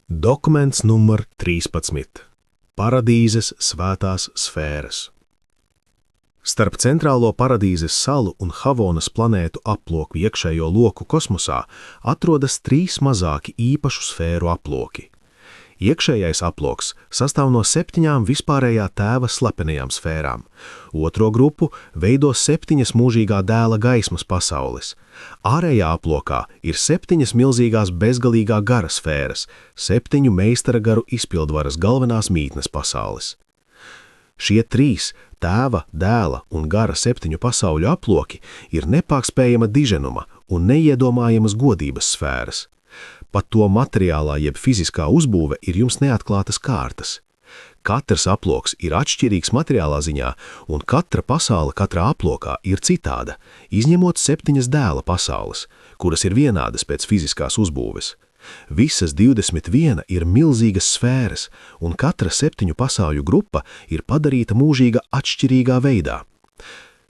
Dokuments numur 13. Paradīzes svētās sfēras. Starp centrālo Paradīzes salu un Havonas planētu aploku iekšējo loku kosmosā atrodas 3 mazāki īpašu sfēru aploki. Iekšējais aploks sastāv no 7 vispārējā tēva slepenajām sfērām. Otro grupu veido 7 mūžīgā dēla gaismas pasaules. Ārējā aplokā ir 7 milzīgās bezgalīgā gara sfēras, 7 meistara garu izpildvaras galvenās mītnes pasaules. Šie 3 tēva, dēla un gara 7 pasauļu aploki ir nepārspējama diženuma un neiedomājamas godības sfēras. Pat to materiālā jeb fiziskā uzbūve ir jums neatklātas kārtas. Katrs aploks ir atšķirīgs materiālā ziņā, un katra pasaule katrā aplokā ir citāda, izņemot 7 dēla pasaules, kuras ir vienādas pēc fiziskās uzbūves. Visas 21 ir milzīgas sfēras, un katra 7 pasauļu grupa ir padarīta mūžīga atšķirīgā veidā.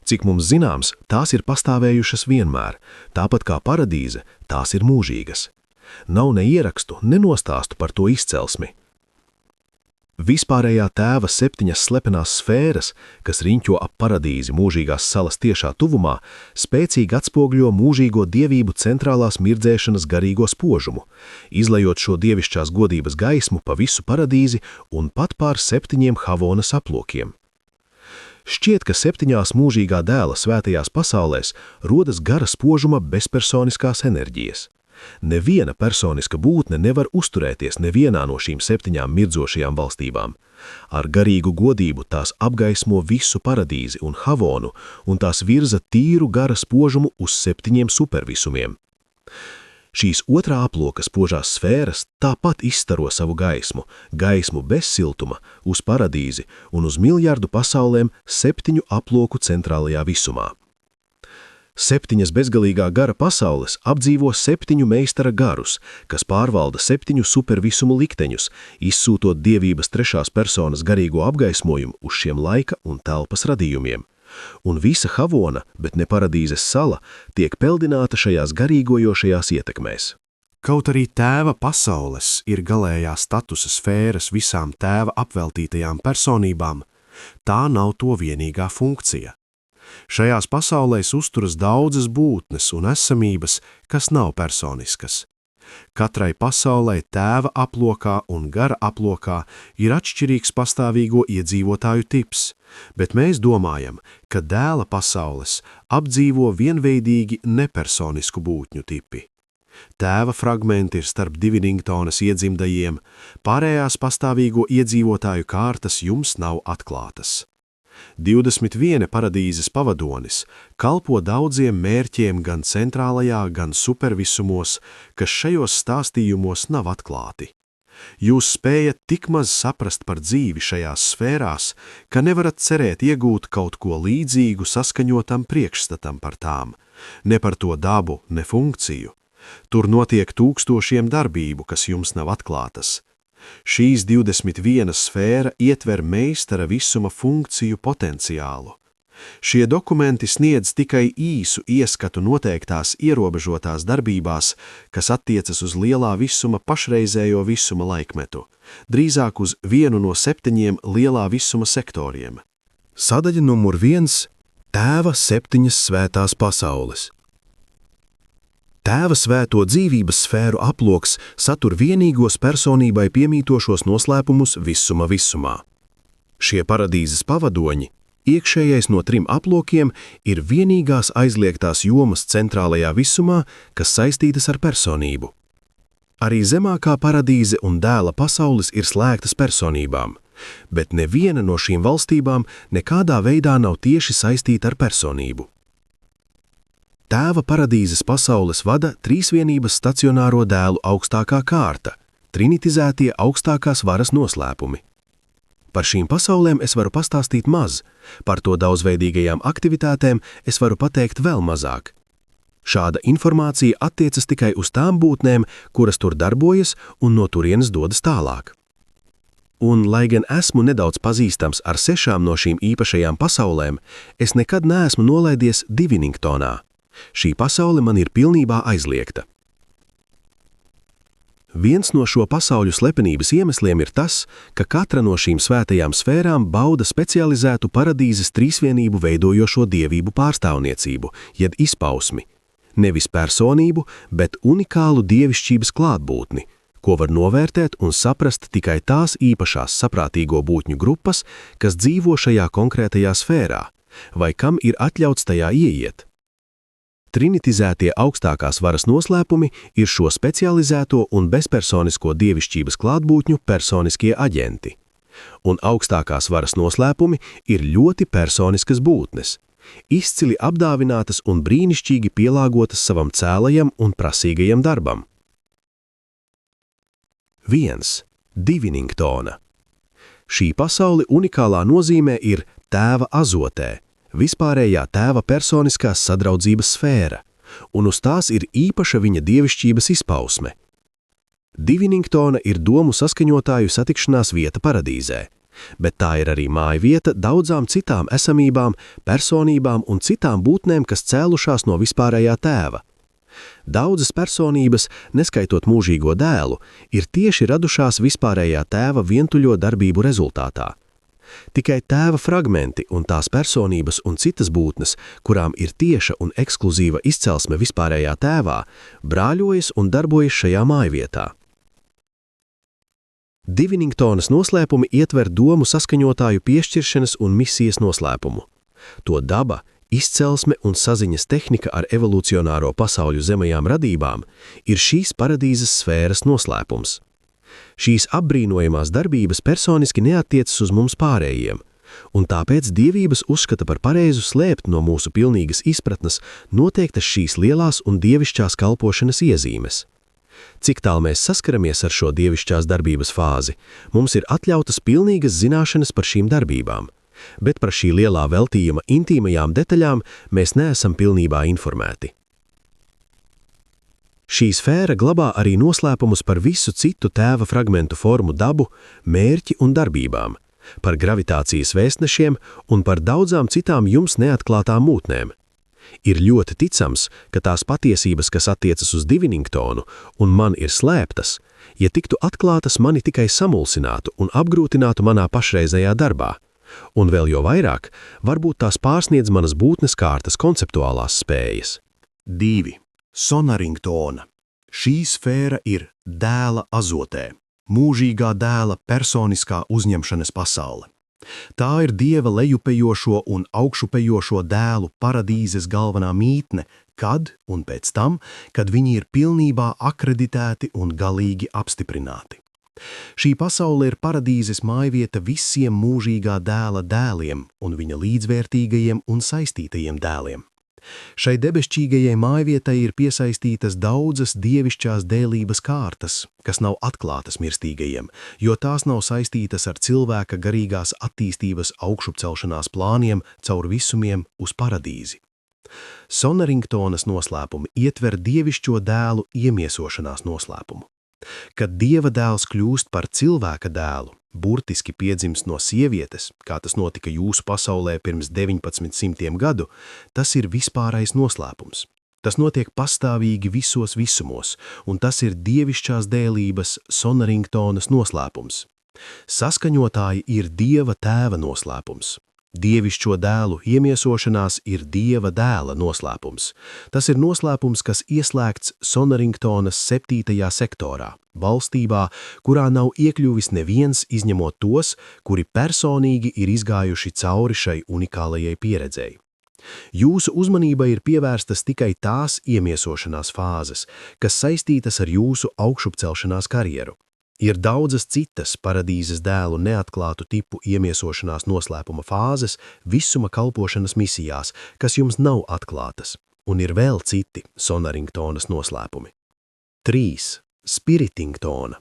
Cik mums zināms, tās ir pastāvējušas vienmēr, tāpat kā paradīze, tās ir mūžīgas. Nav ne ierakstu, ne nostāstu par to izcelsmi. Vispārējā tēva 7 slepenās sfēras, kas riņķo ap paradīzi mūžīgās salas tiešā tuvumā, spēcīgi atspogļo mūžīgo dievību centrālās mirdzēšanas garīgo spožumu, izlejot šo dievišķās godības gaismu pa visu paradīzi un pat pār 7 Havonas aplokiem. Šķiet, ka 7 mūžīgā dēla svētajās pasaulēs rodas gara spožuma bezpersoniskās enerģijas. Neviena personiska būtne nevar uzturēties nevienā no šīm 7 mirdzošajām valstībām. Ar garīgu godību tās apgaismo visu paradīzi un Havonu, un tās virza tīru gara spožumu uz 7 supervisumiem. Šīs otrā aploka spožās sfēras tāpat izstaro savu gaismu bez siltuma, uz paradīzi un uz miljardu pasaulēm 7 aploku centrālajā visumā. 7 bezgalīgā gara pasaules apdzīvo 7 meistara garus, kas pārvalda 7 supervisumu likteņus, izsūtot dievības 3. personas garīgo apgaismojumu uz šiem laika un telpas radījumiem. Un visa Havona, bet ne paradīzes sala, tiek peldināta šajās garīgojošajās ietekmēs. Kaut arī tēva pasaules ir galējā statusa sfēras visām tēva apveltītajām personībām, tā nav to vienīgā funkcija. Šajās pasaulēs uzturas daudzas būtnes un esamības, kas nav personiskas. Katrai pasaulē tēva aplokā un gara aplokā ir atšķirīgs pastāvīgo iedzīvotāju tips, bet mēs domājam, ka dēla pasaules apdzīvo vienveidīgi nepersonisku būtņu tipi. Tēva fragmenti ir starp Diviningtonas iedzimdajiem, pārējās pastāvīgo iedzīvotāju kārtas jums nav atklātas. 21 paradīzes pavadonis kalpo daudziem mērķiem gan centrālajā, gan supervisumos, kas šajos stāstījumos nav atklāti. Jūs spējat tik maz saprast par dzīvi šajās sfērās, ka nevarat cerēt iegūt kaut ko līdzīgu saskaņotam priekšstatam par tām, ne par to dabu, ne funkciju. Tur notiek tūkstošiem darbību, kas jums nav atklātas. Šīs 21 sfēra ietver meistara visuma funkciju potenciālu. Šie dokumenti sniedz tikai īsu ieskatu noteiktās ierobežotās darbībās, kas attiecas uz lielā visuma pašreizējo visuma laikmetu, drīzāk uz vienu no 7 lielā visuma sektoriem. Sadaļa numur 1 – Tēva 7 svētās pasaules. Tēva svēto dzīvības sfēru aploks satur vienīgos personībai piemītošos noslēpumus visumā. Šie paradīzes pavadoņi, iekšējais no 3 aplokiem, ir vienīgās aizliegtās jomas centrālajā visumā, kas saistītas ar personību. Arī zemākā paradīze un dēla pasaules ir slēgtas personībām, bet neviena no šīm valstībām nekādā veidā nav tieši saistīta ar personību. Tēva paradīzes pasaules vada trīsvienības stacionāro dēlu augstākā kārta, trinitizētie augstākās varas noslēpumi. Par šīm pasaulēm es varu pastāstīt maz, par to daudzveidīgajām aktivitātēm es varu pateikt vēl mazāk. Šāda informācija attiecas tikai uz tām būtnēm, kuras tur darbojas un no turienes dodas tālāk. Un, lai gan esmu nedaudz pazīstams ar 6 no šīm īpašajām pasaulēm, es nekad neesmu nolaidies Diviningtonā. Šī pasaule man ir pilnībā aizliegta. Viens no šo pasauļu slepenības iemesliem ir tas, ka katra no šīm svētajām sfērām bauda specializētu paradīzes trīsvienību veidojošo dievību pārstāvniecību, jeb izpausmi. Nevis personību, bet unikālu dievišķības klātbūtni, ko var novērtēt un saprast tikai tās īpašās saprātīgo būtņu grupas, kas dzīvo šajā konkrētajā sfērā, vai kam ir atļauts tajā ieiet. Trinitizētie augstākās varas noslēpumi ir šo specializēto un bezpersonisko dievišķības klātbūtņu personiskie aģenti. Un augstākās varas noslēpumi ir ļoti personiskas būtnes, izcili apdāvinātas un brīnišķīgi pielāgotas savam cēlajam un prasīgajam darbam. 1. Diviningtona. Šī pasaule unikālā nozīmē ir tēva azotē, vispārējā tēva personiskās sadraudzības sfēra, un uz tās ir īpaša viņa dievišķības izpausme. Diviningtona ir domu saskaņotāju satikšanās vieta paradīzē, bet tā ir arī mājvieta daudzām citām esamībām, personībām un citām būtnēm, kas cēlušās no vispārējā tēva. Daudzas personības, neskaitot mūžīgo dēlu, ir tieši radušās vispārējā tēva vientuļo darbību rezultātā. Tikai tēva fragmenti un tās personības un citas būtnes, kurām ir tieša un ekskluzīva izcelsme vispārējā tēvā, brāļojas un darbojas šajā mājvietā. Diviningtonas noslēpumi ietver domu saskaņotāju piešķiršanas un misijas noslēpumu. To daba, izcelsme un saziņas tehnika ar evolucionāro pasauļu zemajām radībām ir šīs paradīzes sfēras noslēpums. Šīs apbrīnojamās darbības personiski neattiecas uz mums pārējiem, un tāpēc dievības uzskata par pareizu slēpt no mūsu pilnīgas izpratnes noteiktas šīs lielās un dievišķās kalpošanas iezīmes. Cik tālu mēs saskaramies ar šo dievišķās darbības fāzi, mums ir atļautas pilnīgas zināšanas par šīm darbībām, bet par šī lielā veltījuma intīmajām detaļām mēs neesam pilnībā informēti. Šī sfēra glabā arī noslēpumus par visu citu tēva fragmentu formu dabu, mērķi un darbībām, par gravitācijas vēstnešiem un par daudzām citām jums neatklātām mūtnēm. Ir ļoti ticams, ka tās patiesības, kas attiecas uz Diviningtonu un man ir slēptas, ja tiktu atklātas, mani tikai samulsinātu un apgrūtinātu manā pašreizējā darbā, un vēl jo vairāk, varbūt tās pārsniedz manas būtnes kārtas konceptuālās spējas. 2. Sonaringtona. Šī sfēra ir dēla azotē, mūžīgā dēla personiskā uzņemšanas pasaule. Tā ir dieva lejupējošo un augšupējošo dēlu paradīzes galvenā mītne, kad un pēc tam, kad viņi ir pilnībā akreditēti un galīgi apstiprināti. Šī pasaule ir paradīzes mājvieta visiem mūžīgā dēla dēliem un viņa līdzvērtīgajiem un saistītajiem dēliem. Šai debesšķīgajai mājvietai ir piesaistītas daudzas dievišķās dēlības kārtas, kas nav atklātas mirstīgajiem, jo tās nav saistītas ar cilvēka garīgās attīstības augšupcelšanās plāniem caur visumiem uz paradīzi. Sonaringtonas noslēpumi ietver dievišķo dēlu iemiesošanās noslēpumu. Kad dieva dēls kļūst par cilvēka dēlu, burtiski piedzimst no sievietes, kā tas notika jūsu pasaulē pirms 1900 gadu, tas ir vispārais noslēpums. Tas notiek pastāvīgi visos visumos, un tas ir dievišķās dēlības Sonaringtonas noslēpums. Saskaņotāji ir dieva tēva noslēpums. Dievišķo dēlu iemiesošanās ir dieva dēla noslēpums. Tas ir noslēpums, kas ieslēgts Sonaringtonas 7. sektorā, valstībā, kurā nav iekļuvis neviens izņemot tos, kuri personīgi ir izgājuši cauri šai unikālajai pieredzei. Jūsu uzmanība ir pievērstas tikai tās iemiesošanās fāzes, kas saistītas ar jūsu augšupcelšanās karjeru. Ir daudzas citas paradīzes dēlu neatklātu tipu iemiesošanās noslēpuma fāzes visuma kalpošanas misijās, kas jums nav atklātas, un ir vēl citi Sonaringtonas noslēpumi. 3. Spiritingtona.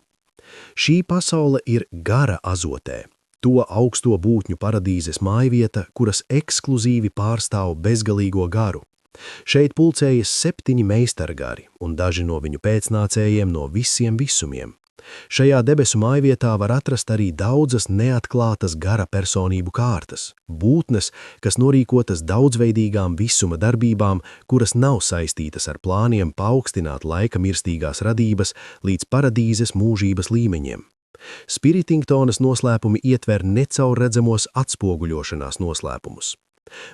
Šī pasaule ir gara azotē, to augsto būtņu paradīzes mājvieta, kuras ekskluzīvi pārstāv bezgalīgo garu. Šeit pulcējas 7 meistargari un daži no viņu pēcnācējiem no visiem visumiem. Šajā debesu mājvietā var atrast arī daudzas neatklātas gara personību kārtas, būtnes, kas norīkotas daudzveidīgām visuma darbībām, kuras nav saistītas ar plāniem paaugstināt laika mirstīgās radības līdz paradīzes mūžības līmeņiem. Spiritingtonas noslēpumi ietver necaurredzamos atspoguļošanās noslēpumus.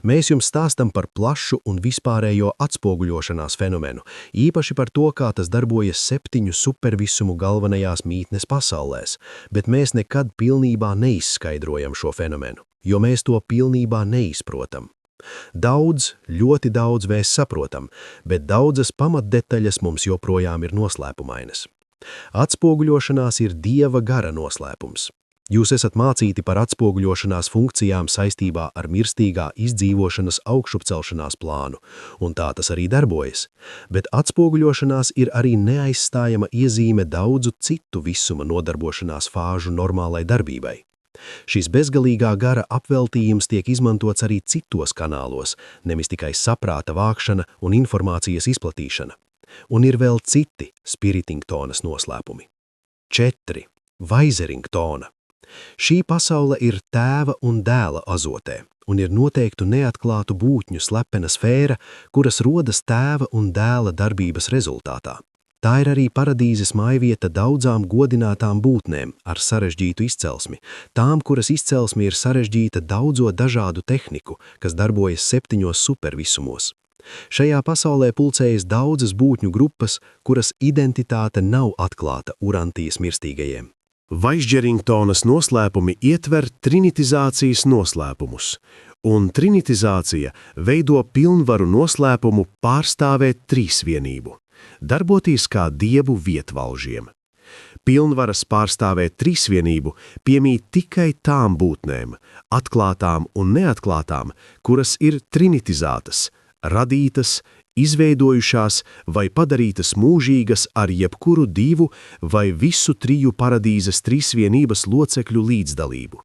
Mēs jums stāstam par plašu un vispārējo atspoguļošanās fenomenu, īpaši par to, kā tas darbojas 7 supervisumu galvenajās mītnes pasaulēs, bet mēs nekad pilnībā neizskaidrojam šo fenomenu, jo mēs to pilnībā neizprotam. Ļoti daudz mēs saprotam, bet daudzas pamatdetaļas mums joprojām ir noslēpumainas. Atspoguļošanās ir Dieva gara noslēpums. Jūs esat mācīti par atspoguļošanās funkcijām saistībā ar mirstīgā izdzīvošanas augšupcelšanās plānu, un tā tas arī darbojas, bet atspoguļošanās ir arī neaizstājama iezīme daudzu citu visuma nodarbošanās fāžu normālai darbībai. Šis bezgalīgā gara apveltījums tiek izmantots arī citos kanālos, nevis tikai saprāta vākšana un informācijas izplatīšana. Un ir vēl citi Spiritingtonas noslēpumi. 4. Vaizeringtona. Šī pasaule ir tēva un dēla azotē, un ir noteiktu neatklātu būtņu slepena sfēra, kuras rodas tēva un dēla darbības rezultātā. Tā ir arī paradīzes mājvieta daudzām godinātām būtnēm ar sarežģītu izcelsmi, tām, kuras izcelsme ir sarežģīta daudzo dažādu tehniku, kas darbojas 7 supervisumos. Šajā pasaulē pulcējas daudzas būtņu grupas, kuras identitāte nav atklāta Urantijas mirstīgajiem. Vaisģeringtonas noslēpumi ietver trinitizācijas noslēpumus, un trinitizācija veido pilnvaru noslēpumu pārstāvēt trīsvienību, darboties kā dievu vietvalžiem. Pilnvaras pārstāvēt trīsvienību piemīt tikai tām būtnēm, atklātām un neatklātām, kuras ir trinitizētas, radītas, izveidojušās vai padarītas mūžīgas ar jebkuru 2 vai visu 3 paradīzes trīsvienības locekļu līdzdalību.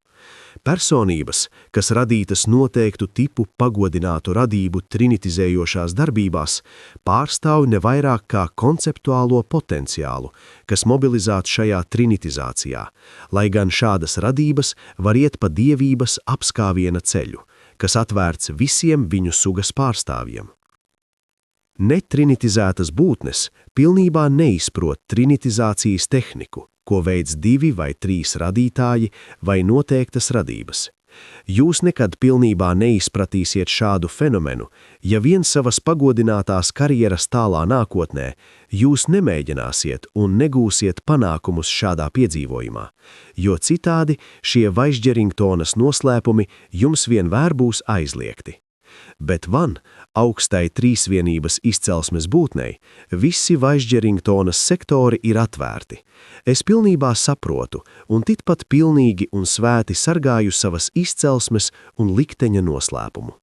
Personības, kas radītas noteiktu tipu pagodinātu radību trinitizējošās darbībās, pārstāv ne vairāk kā konceptuālo potenciālu, kas mobilizēts šajā trinitizācijā, lai gan šādas radības var iet pa dievības apskāviena ceļu, kas atvērts visiem viņu sugas pārstāvjiem. Netrinitizētas būtnes pilnībā neizprot trinitizācijas tehniku, ko veids 2 vai 3 radītāji vai noteiktas radības. Jūs nekad pilnībā neizpratīsiet šādu fenomenu, ja vien savas pagodinātās karjeras tālā nākotnē jūs nemēģināsiet un negūsiet panākumus šādā piedzīvojumā, jo citādi šie Vaisģeringtonas noslēpumi jums vienmēr būs aizliegti. Bet augstai trīsvienības izcelsmes būtnei, visi Vaisģeringtonas sektori ir atvērti. Es pilnībā saprotu un tikpat pilnīgi un svēti sargāju savas izcelsmes un likteņa noslēpumu.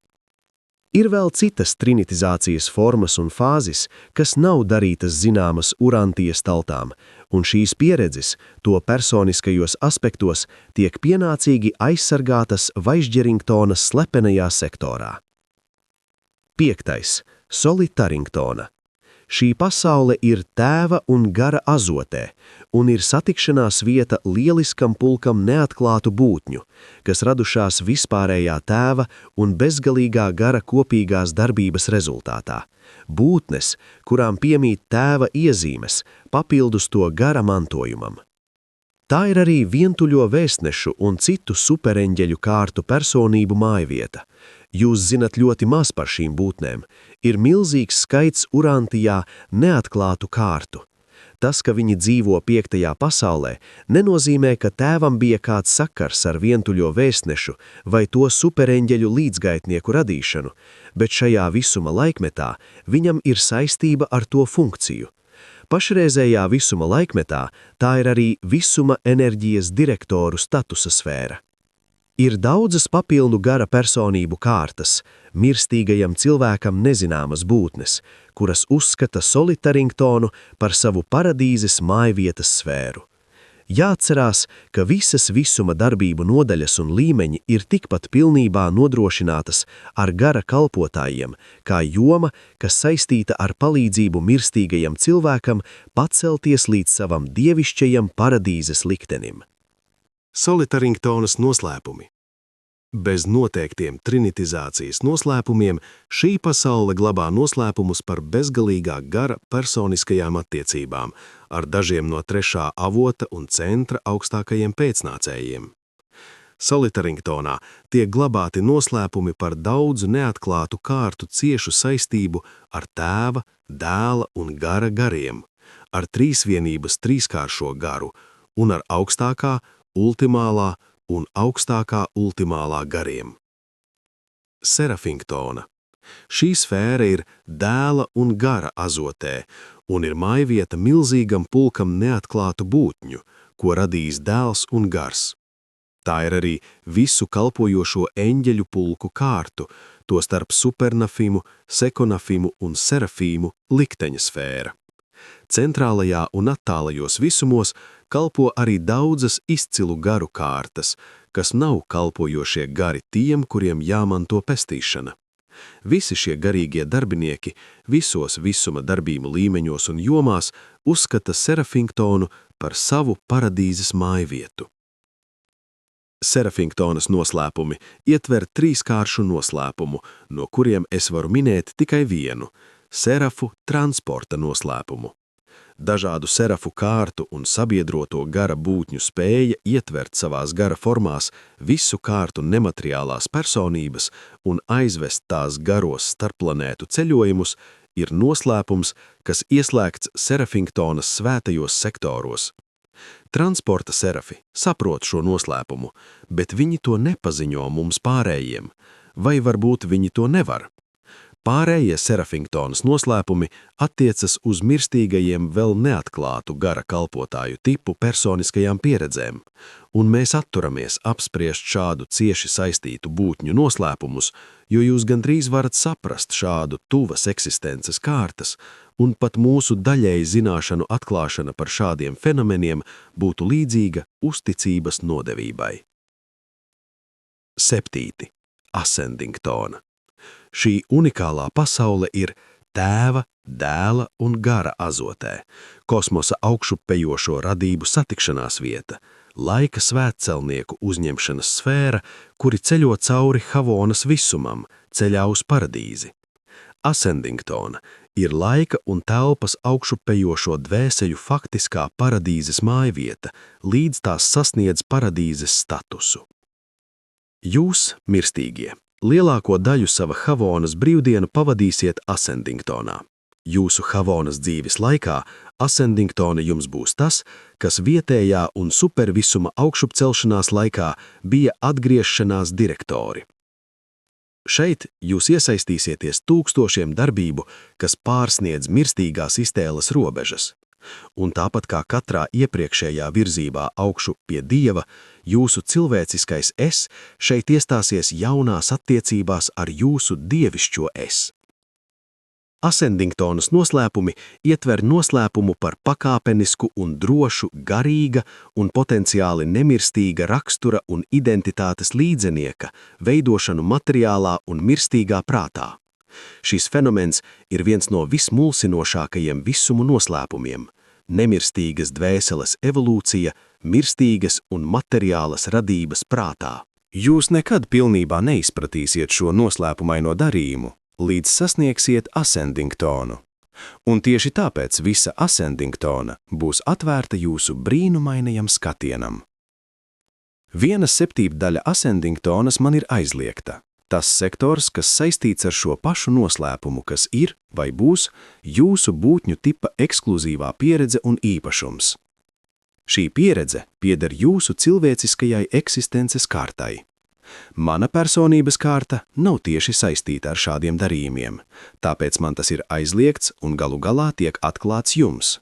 Ir vēl citas trinitizācijas formas un fāzes, kas nav darītas zināmas Urantijas taltām, un šīs pieredzes, to personiskajos aspektos, tiek pienācīgi aizsargātas Vaisģeringtonas slepenajā sektorā. 5. Solitaringtona. Šī pasaule ir tēva un gara azotē, un ir satikšanās vieta lieliskam pulkam neatklātu būtņu, kas radušās vispārējā tēva un bezgalīgā gara kopīgās darbības rezultātā. Būtnes, kurām piemīt tēva iezīmes, papildus to gara mantojumam. Tā ir arī vientuļo vēstnešu un citu supereņģeļu kārtu personību mājvieta. Jūs zinat ļoti maz par šīm būtnēm. Ir milzīgs skaits Urantijā neatklātu kārtu. Tas, ka viņi dzīvo 5. pasaulē, nenozīmē, ka tēvam bija kāds sakars ar vientuļo vēstnešu vai to supereņģeļu līdzgaitnieku radīšanu, bet šajā visuma laikmetā viņam ir saistība ar to funkciju. Pašreizējā visuma laikmetā tā ir arī visuma enerģijas direktoru statusa sfēra. Ir daudzas papildu gara personību kārtas, mirstīgajam cilvēkam nezināmas būtnes, kuras uzskata Solitaringtonu par savu paradīzes mājvietas sfēru. Jāatcerās, ka visas visuma darbību nodaļas un līmeņi ir tikpat pilnībā nodrošinātas ar gara kalpotājiem, kā joma, kas saistīta ar palīdzību mirstīgajam cilvēkam pacelties līdz savam dievišķajam paradīzes liktenim. Solitaringtonas noslēpumi. Bez noteiktiem trinitizācijas noslēpumiem šī pasaule glabā noslēpumus par bezgalīgā gara personiskajām attiecībām ar dažiem no trešā avota un centra augstākajiem pēcnācējiem. Solitaringtonā tiek glabāti noslēpumi par daudzu neatklātu kārtu ciešu saistību ar tēva, dēla un gara gariem, ar trīsvienības trīskāršo garu un ar augstākā, ultimālā un augstākā ultimālā gariem. Serafingtona. Šī sfēra ir dēla un gara azotē un ir mājvieta milzīgam pulkam neatklātu būtņu, ko radīs dēls un gars. Tā ir arī visu kalpojošo eņģeļu pulku kārtu, to starp supernafimu, sekonafimu un serafīmu likteņa sfēra. Centrālajā un attālajos visumos kalpo arī daudzas izcilu garu kārtas, kas nav kalpojošie gari tiem, kuriem jāmanto pestīšana. Visi šie garīgie darbinieki visos visuma darbību līmeņos un jomās uzskata Serafingtonu par savu paradīzes mājvietu. Serafingtonas noslēpumi ietver trīskāršu noslēpumu, no kuriem es varu minēt tikai vienu – serafu transporta noslēpumu. Dažādu serafu kārtu un sabiedroto gara būtņu spēja ietvert savās gara formās visu kārtu nemateriālās personības un aizvest tās garos starpplanētu ceļojumus ir noslēpums, kas ieslēgts Serafingtonas svētajos sektoros. Transporta serafi saprot šo noslēpumu, bet viņi to nepaziņo mums pārējiem, vai varbūt viņi to nevar. Pārējie Serafingtonas noslēpumi attiecas uz mirstīgajiem vēl neatklātu gara kalpotāju tipu personiskajām pieredzēm, un mēs atturamies apspriest šādu cieši saistītu būtņu noslēpumus, jo jūs gandrīz varat saprast šādu tuvas eksistences kārtas, un pat mūsu daļēji zināšanu atklāšana par šādiem fenomeniem būtu līdzīga uzticības nodevībai. 7. Ascendingtona. Šī unikālā pasaule ir tēva, dēla un gara azotē, kosmosa augšupejošo radību satikšanās vieta, laika svētcelnieku uzņemšanas sfēra, kuri ceļo cauri Havonas visumam, ceļā uz paradīzi. Ascendingtona ir laika un telpas augšupejošo dvēseļu faktiskā paradīzes mājvieta, līdz tās sasniedz paradīzes statusu. Jūs, mirstīgie, lielāko daļu sava Havonas brīvdienu pavadīsiet Ascendingtonā. Jūsu Havonas dzīves laikā Ascendingtona jums būs tas, kas vietējā un supervisuma augšupcelšanās laikā bija atgriešanās direktori. Šeit jūs iesaistīsieties tūkstošiem darbību, kas pārsniedz mirstīgās iztēles robežas. Un tāpat kā katrā iepriekšējā virzībā augšu pie Dieva, jūsu cilvēciskais es šeit iestāsies jaunās attiecībās ar jūsu dievišķo es. Ascendingtonas noslēpumi ietver noslēpumu par pakāpenisku un drošu garīga un potenciāli nemirstīga rakstura un identitātes līdzenieka veidošanu materiālā un mirstīgā prātā. Šis fenomens ir viens no vismulsinošākajiem visumu noslēpumiem – nemirstīgas dvēseles evolūcija, mirstīgas un materiālas radības prātā. Jūs nekad pilnībā neizpratīsiet šo noslēpumaino darījumu, līdz sasniegsiet Ascendingtonu. Un tieši tāpēc visa Ascendingtona būs atvērta jūsu brīnumainajam skatienam. Viena septītdaļa Ascendingtonas man ir aizliegta. Tas sektors, kas saistīts ar šo pašu noslēpumu, kas ir vai būs jūsu būtņu tipa ekskluzīvā pieredze un īpašums. Šī pieredze pieder jūsu cilvēciskajai eksistences kārtai. Mana personības kārta nav tieši saistīta ar šādiem darījumiem, tāpēc man tas ir aizliegts un galu galā tiek atklāts jums.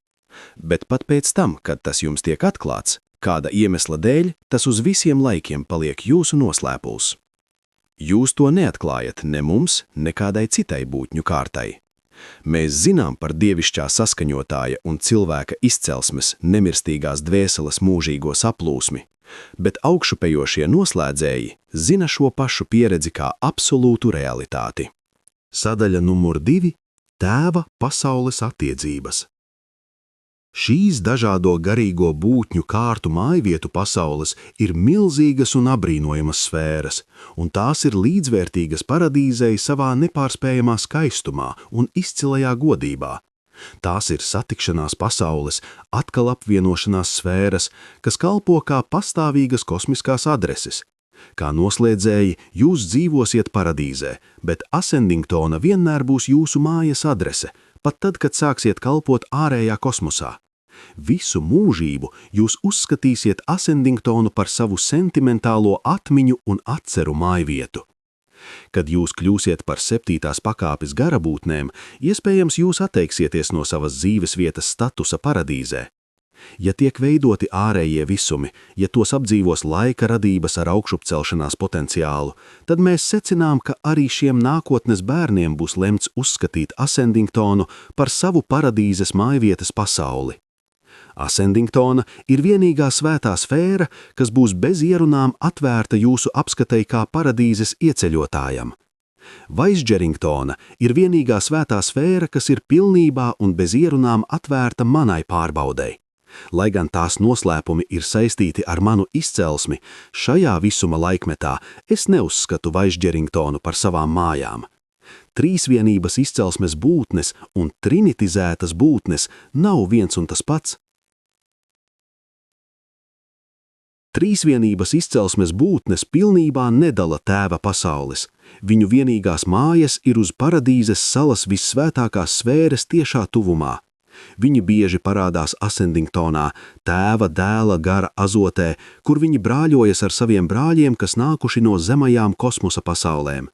Bet pat pēc tam, kad tas jums tiek atklāts, kāda iemesla dēļ, tas uz visiem laikiem paliek jūsu noslēpuls. Jūs to neatklājat ne mums, ne kādai citai būtņu kārtai. Mēs zinām par dievišķā saskaņotāja un cilvēka izcelsmes nemirstīgās dvēseles mūžīgo saplūsmi, bet augšupejošie noslēdzēji zina šo pašu pieredzi kā absolūtu realitāti. Sadaļa numur 2 – Tēva pasaules attiecības. Šīs dažādo garīgo būtņu kārtu mājvietu pasaules ir milzīgas un abrīnojamas sfēras, un tās ir līdzvērtīgas paradīzei savā nepārspējamā skaistumā un izcilajā godībā. Tās ir satikšanās pasaules, atkal apvienošanās sfēras, kas kalpo kā pastāvīgas kosmiskās adreses. Kā noslēdzēji, jūs dzīvosiet paradīzē, bet Ascendingtona vienmēr būs jūsu mājas adrese, pat tad, kad sāksiet kalpot ārējā kosmosā. Visu mūžību jūs uzskatīsiet Ascendingtonu par savu sentimentālo atmiņu un atceru mājvietu. Kad jūs kļūsiet par 7. pakāpes garabūtnēm, iespējams jūs atteiksieties no savas dzīves vietas statusa paradīzē. Ja tiek veidoti ārējie visumi, ja tos apdzīvos laika radības ar augšupcelšanās potenciālu, tad mēs secinām, ka arī šiem nākotnes bērniem būs lemts uzskatīt Ascendingtonu par savu paradīzes mājvietas pasauli. Ascendingtona ir vienīgā svētā sfēra, kas būs bez ierunām atvērta jūsu apskatei kā paradīzes ieceļotājam. Vaisdžeringtona ir vienīgā svētā sfēra, kas ir pilnībā un bez ierunām atvērta manai pārbaudei. Lai gan tās noslēpumi ir saistīti ar manu izcelsmi, šajā visuma laikmetā es neuzskatu Vaisdžeringtonu par savām mājām. Trīsvienības izcelsmes būtnes un trinitizētas būtnes nav viens un tas pats. Trīsvienības izcelsmes būtnes pilnībā nedala tēva pasaules. Viņu vienīgās mājas ir uz paradīzes salas vissvētākās sfēras tiešā tuvumā. Viņi bieži parādās Ascendingtonā, tēva, dēla, gara azotē, kur viņi brāļojas ar saviem brāļiem, kas nākuši no zemajām kosmosa pasaulēm.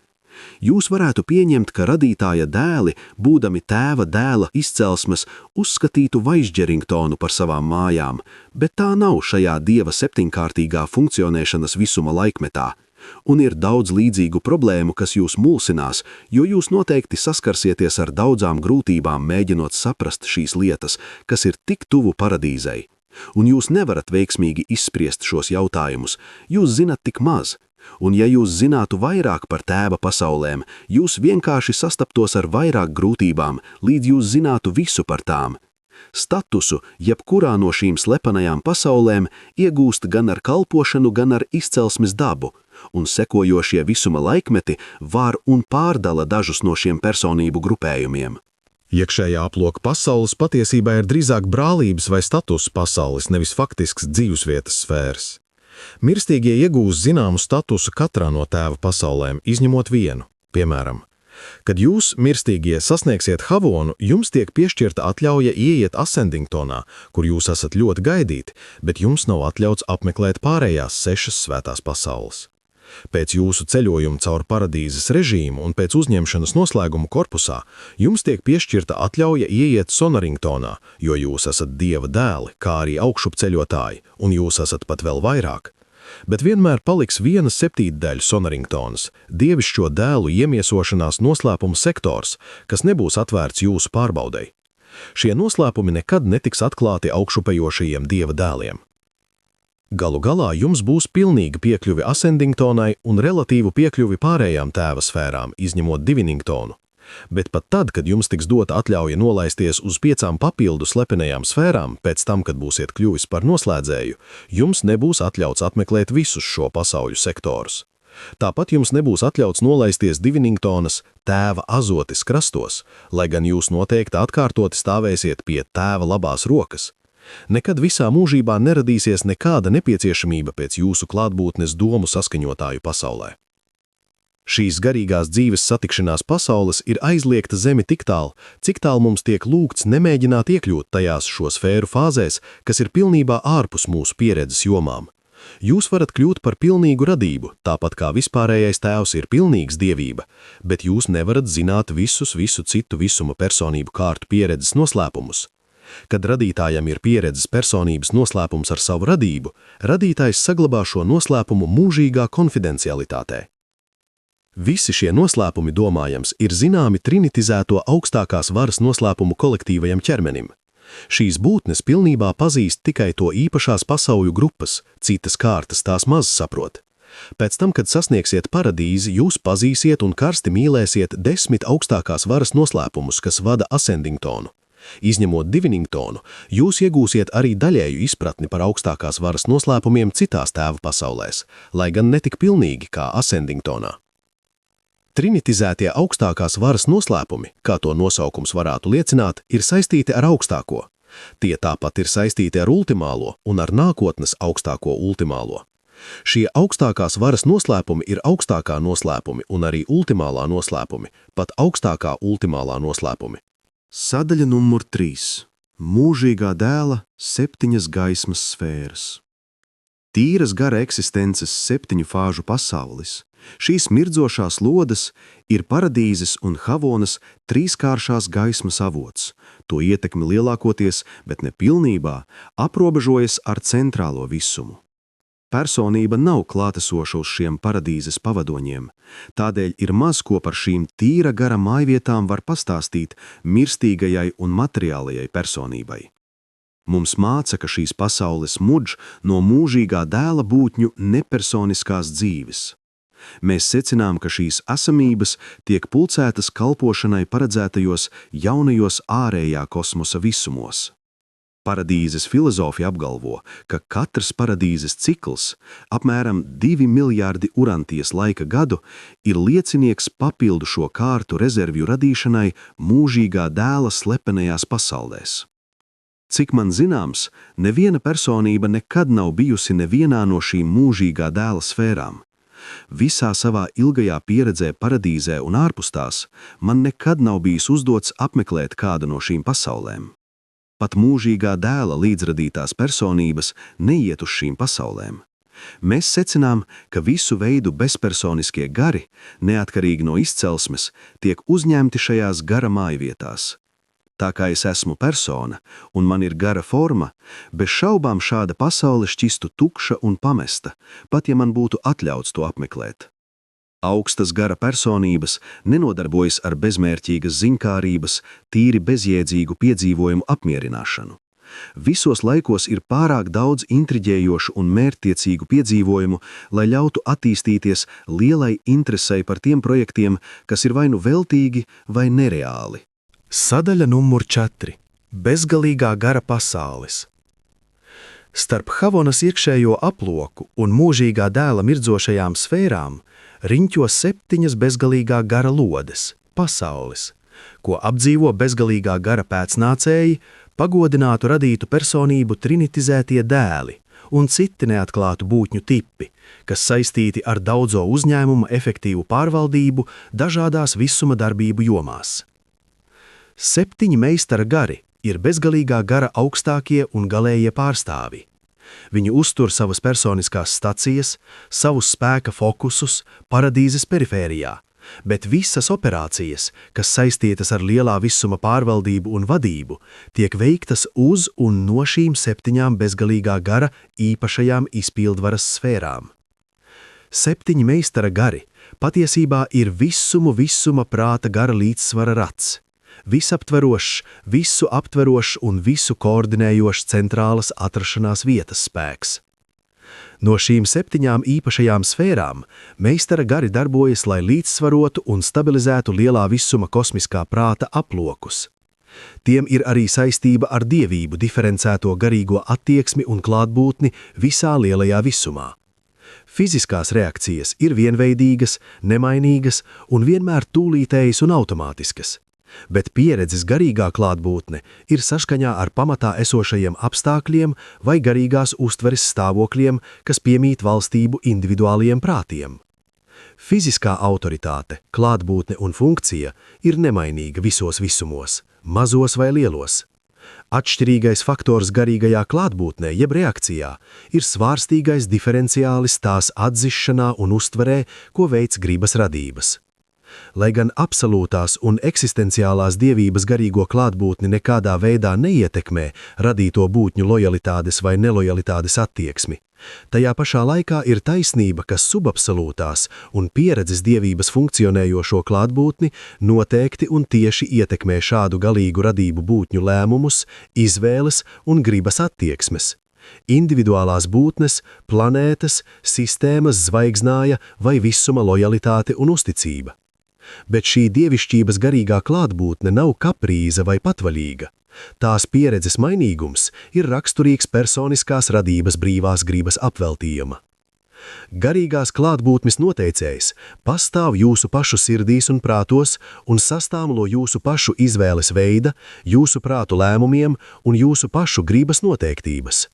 Jūs varētu pieņemt, ka radītāja dēli, būdami tēva dēla izcelsmes, uzskatītu Vaisdžeringtonu par savām mājām, bet tā nav šajā dieva septiņkārtīgā funkcionēšanas visuma laikmetā. Un ir daudz līdzīgu problēmu, kas jūs mulsinās, jo jūs noteikti saskarsieties ar daudzām grūtībām mēģinot saprast šīs lietas, kas ir tik tuvu paradīzei. Un jūs nevarat veiksmīgi izspriest šos jautājumus, jūs zinat tik maz. Un ja jūs zinātu vairāk par tēva pasaulēm, jūs vienkārši sastaptos ar vairāk grūtībām, līdz jūs zinātu visu par tām. Statusu, jebkurā no šīm slepenajām pasaulēm, iegūst gan ar kalpošanu, gan ar izcelsmes dabu, un sekojošie visuma laikmeti var un pārdala dažus no šiem personību grupējumiem. Iekšējā aploka pasaules patiesībā ir drīzāk brālības vai status pasaules, nevis faktisks dzīvesvietas sfēras. Mirstīgie iegūs zināmu statusu katrā no tēva pasaulēm, izņemot vienu. Piemēram, kad jūs, mirstīgie, sasniegsiet Havonu, jums tiek piešķirta atļauja ieiet Ascendingtonā, kur jūs esat ļoti gaidīti, bet jums nav atļauts apmeklēt pārējās 6 svētās pasaules. Pēc jūsu ceļojuma caur paradīzes režīmu un pēc uzņemšanas noslēguma korpusā, jums tiek piešķirta atļauja ieiet Sonaringtonā, jo jūs esat dieva dēli, kā arī augšupceļotāji, un jūs esat pat vēl vairāk. Bet vienmēr paliks viena 7/7 Sonaringtonas, dievišķo dēlu iemiesošanās noslēpuma sektors, kas nebūs atvērts jūsu pārbaudei. Šie noslēpumi nekad netiks atklāti augšupejošajiem dieva dēliem. Galu galā jums būs pilnīga piekļuve Ascendingtonai un relatīvu piekļuvi pārējām tēva sfērām, izņemot Diviningtonu. Bet pat tad, kad jums tiks dota atļauja nolaisties uz 5 papildu slepenajām sfērām, pēc tam, kad būsiet kļuvis par noslēdzēju, jums nebūs atļauts apmeklēt visus šo pasauļu sektorus. Tāpat jums nebūs atļauts nolaisties Diviningtonas tēva azotis krastos, lai gan jūs noteikti atkārtoti stāvēsiet pie tēva labās rokas. Nekad visā mūžībā neradīsies nekāda nepieciešamība pēc jūsu klātbūtnes domu saskaņotāju pasaulē. Šīs garīgās dzīves satikšanās pasaules ir aizliegta zemi tik tālu, cik tālu mums tiek lūgts nemēģināt iekļūt tajās šo sfēru fāzēs, kas ir pilnībā ārpus mūsu pieredzes jomām. Jūs varat kļūt par pilnīgu radību, tāpat kā vispārējais tēvs ir pilnīgs dievība, bet jūs nevarat zināt visu citu visuma personību kārtu pieredzes noslēpumus. Kad radītājam ir pieredzes personības noslēpums ar savu radību, radītājs saglabā šo noslēpumu mūžīgā konfidencialitātē. Visi šie noslēpumi, domājams, ir zināmi trinitizēto augstākās varas noslēpumu kolektīvajam ķermenim. Šīs būtnes pilnībā pazīst tikai to īpašās pasauļu grupas, citas kārtas tās maz saprot. Pēc tam, kad sasniegsiet paradīzi, jūs pazīsiet un karsti mīlēsiet 10 augstākās varas noslēpumus, kas vada Ascendingtonu. Izņemot Diviningtonu, jūs iegūsiet arī daļēju izpratni par augstākās varas noslēpumiem citās tēva pasaulēs, lai gan netik pilnīgi kā Ascendingtonā. Trinitizētie augstākās varas noslēpumi, kā to nosaukums varētu liecināt, ir saistīti ar augstāko. Tie tāpat ir saistīti ar ultimālo un ar nākotnes augstāko ultimālo. Šie augstākās varas noslēpumi ir augstākā noslēpumi un arī ultimālā noslēpumi, pat augstākā ultimālā noslēpumi. Sadaļa numur 3. Mūžīgā dēla 7 gaismas sfēras. Tīras gara eksistences 7 fāžu pasaulis. Šīs mirdzošās lodes ir paradīzes un Havonas trīskāršās gaismas avots. To ietekmi lielākoties, bet ne pilnībā, aprobežojas ar centrālo visumu. Personība nav klātesoša uz šiem paradīzes pavadoņiem, tādēļ ir maz ko par šīm tīra gara mājvietām var pastāstīt mirstīgajai un materiālajai personībai. Mums māca, ka šīs pasaules mudž no mūžīgā dēla būtņu nepersoniskās dzīves. Mēs secinām, ka šīs esamības tiek pulcētas kalpošanai paredzētajos jaunajos ārējā kosmosa visumos. Paradīzes filozofi apgalvo, ka katrs paradīzes cikls, apmēram 2 miljārdi Urantijas laika gadu, ir liecinieks papildu šo kārtu rezervju radīšanai mūžīgā dēla slepenajās pasaulēs. Cik man zināms, neviena personība nekad nav bijusi nevienā no šīm mūžīgā dēla sfērām. Visā savā ilgajā pieredzē paradīzē un ārpus tās man nekad nav bijis uzdots apmeklēt kādu no šīm pasaulēm. Pat mūžīgā dēla līdzradītās personības neiet uz šīm pasaulēm. Mēs secinām, ka visu veidu bezpersoniskie gari, neatkarīgi no izcelsmes, tiek uzņemti šajās gara mājvietās. Tā kā es esmu persona un man ir gara forma, bez šaubām šāda pasaule šķistu tukša un pamesta, pat ja man būtu atļauts to apmeklēt. Augstas gara personības nenodarbojas ar bezmērķīgas ziņkārības, tīri bezjēdzīgu piedzīvojumu apmierināšanu. Visos laikos ir pārāk daudz intriģējošu un mērķtiecīgu piedzīvojumu, lai ļautu attīstīties lielai interesei par tiem projektiem, kas ir vai nu veltīgi vai nereāli. Sadaļa numur 4. Bezgalīgā gara pasaules. Starp Havonas iekšējo aploku un mūžīgā dēla mirdzošajām sfērām riņķo 7 bezgalīgā gara lodes, pasaules, ko apdzīvo bezgalīgā gara pēcnācēji, pagodinātu radītu personību trinitizētie dēli un citi neatklātu būtņu tipi, kas saistīti ar daudzo uzņēmumu efektīvu pārvaldību dažādās visuma darbību jomās. 7 meistara gari ir bezgalīgā gara augstākie un galējie pārstāvi. Viņi uztur savas personiskās stacijas, savus spēka fokusus paradīzes perifērijā, bet visas operācijas, kas saistītas ar lielā visuma pārvaldību un vadību, tiek veiktas uz un no šīm 7 bezgalīgā gara īpašajām izpildvaras sfērām. 7 meistara gari patiesībā ir visuma prāta gara līdzsvara rats. Visaptverošs, visu aptverošs un visu koordinējošs centrālas atrašanās vietas spēks. No šīm 7 īpašajām sfērām meistara gari darbojas, lai līdzsvarotu un stabilizētu lielā visuma kosmiskā prāta aplokus. Tiem ir arī saistība ar dievību diferencēto garīgo attieksmi un klātbūtni visā lielajā visumā. Fiziskās reakcijas ir vienveidīgas, nemainīgas un vienmēr tūlītējas un automātiskas. Bet pieredzes garīgā klātbūtne ir saskaņā ar pamatā esošajiem apstākļiem vai garīgās uztveres stāvokļiem, kas piemīt valstību individuālajiem prātiem. Fiziskā autoritāte, klātbūtne un funkcija ir nemainīga visos visumos, mazos vai lielos. Atšķirīgais faktors garīgajā klātbūtnē jeb reakcijā ir svārstīgais diferenciālis tās atzišanā un uztverē, ko veic gribas radības. Lai gan absolūtās un eksistenciālās dievības garīgo klātbūtni nekādā veidā neietekmē radīto būtņu lojalitātes vai nelojalitātes attieksmi, Tajā pašā laikā ir taisnība, ka subabsolūtās un pieredzes dievības funkcionējošo klātbūtni noteikti un tieši ietekmē šādu galīgu radību būtņu lēmumus, izvēles un gribas attieksmes. Individuālās būtnes, planētas, sistēmas zvaigznāja vai visuma lojalitāte un uzticība. Bet šī dievišķības garīgā klātbūtne nav kaprīza vai patvaļīga. Tās pieredzes mainīgums ir raksturīgs personiskās radības brīvās gribas apveltījuma. Garīgās klātbūtnes noteicējs pastāv jūsu pašu sirdīs un prātos un sastāvlo jūsu pašu izvēles veida, jūsu prātu lēmumiem un jūsu pašu gribas noteiktības.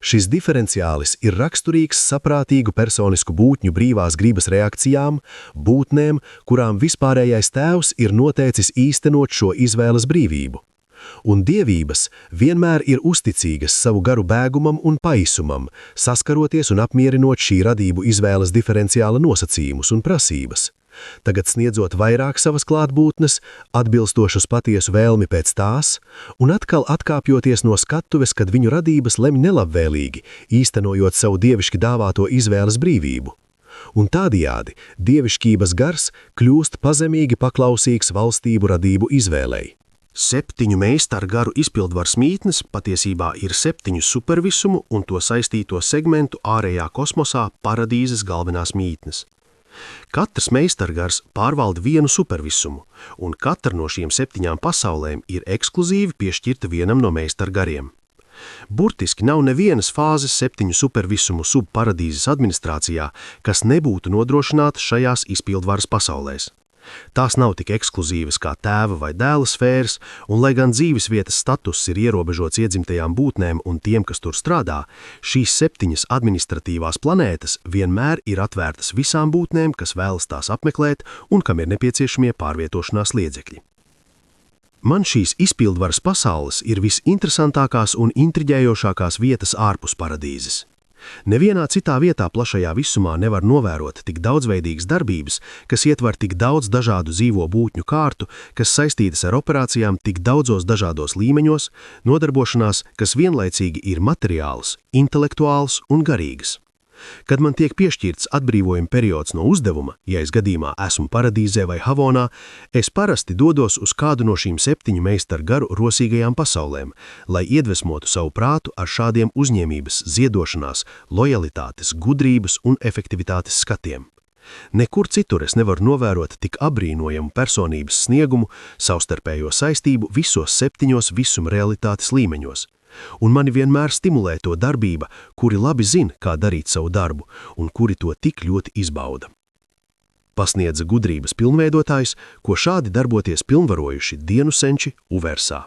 Šis diferenciālis ir raksturīgs saprātīgu personisku būtņu brīvās gribas reakcijām, būtnēm, kurām vispārējais tēvs ir noteicis īstenot šo izvēles brīvību. Un dievības vienmēr ir uzticīgas savu garu bēgumam un paisumam, saskaroties un apmierinot šī radību izvēles diferenciāla nosacījumus un prasības. Tagad sniedzot vairāk savas klātbūtnes, atbilstošus patiesu vēlmi pēc tās, un atkal atkāpjoties no skatuves, kad viņu radības lemj nelabvēlīgi, īstenojot savu dievišķi dāvāto izvēles brīvību. Un tādējādi dievišķības gars kļūst pazemīgi paklausīgs valstību radību izvēlei. 7 meistaru garu izpildvaras mītnes patiesībā ir 7 supervisumu un to saistīto segmentu ārējā kosmosā paradīzes galvenās mītnes. Katrs meistargars pārvalda vienu supervisumu, un katra no šiem 7 pasaulēm ir ekskluzīvi piešķirta vienam no meistargariem. Burtiski nav nevienas fāzes 7 supervisumu subparadīzes administrācijā, kas nebūtu nodrošināta šajās izpildvaras pasaulēs. Tās nav tik ekskluzīvas kā tēva vai dēla sfēras, un lai gan dzīvesvietas status ir ierobežots iedzimtajām būtnēm un tiem, kas tur strādā, šīs 7 administratīvās planētas vienmēr ir atvērtas visām būtnēm, kas vēlas tās apmeklēt un kam ir nepieciešamie pārvietošanās līdzekļi. Man šīs izpildvaras pasaules ir visinteresantākās un intriģējošākās vietas ārpus paradīzes. Nevienā citā vietā plašajā visumā nevar novērot tik daudzveidīgas darbības, kas ietver tik daudz dažādu dzīvo būtņu kārtu, kas saistītas ar operācijām tik daudzos dažādos līmeņos, nodarbošanās, kas vienlaicīgi ir materiāls, intelektuāls un garīgas. Kad man tiek piešķirts atbrīvojuma periods no uzdevuma, ja es gadījumā esmu paradīzē vai Havonā, es parasti dodos uz kādu no šīm 7 meistaru garu rosīgajām pasaulēm, lai iedvesmotu savu prātu ar šādiem uzņēmības, ziedošanās, lojalitātes, gudrības un efektivitātes skatiem. Nekur citur es nevaru novērot tik apbrīnojamu personības sniegumu, savstarpējo saistību visos 7 visuma realitātes līmeņos. Un mani vienmēr stimulē to darbība, kuri labi zina, kā darīt savu darbu, un kuri to tik ļoti izbauda. Pasniedza gudrības pilnveidotājs, ko šādi darboties pilnvarojuši Dienusenči Uversā.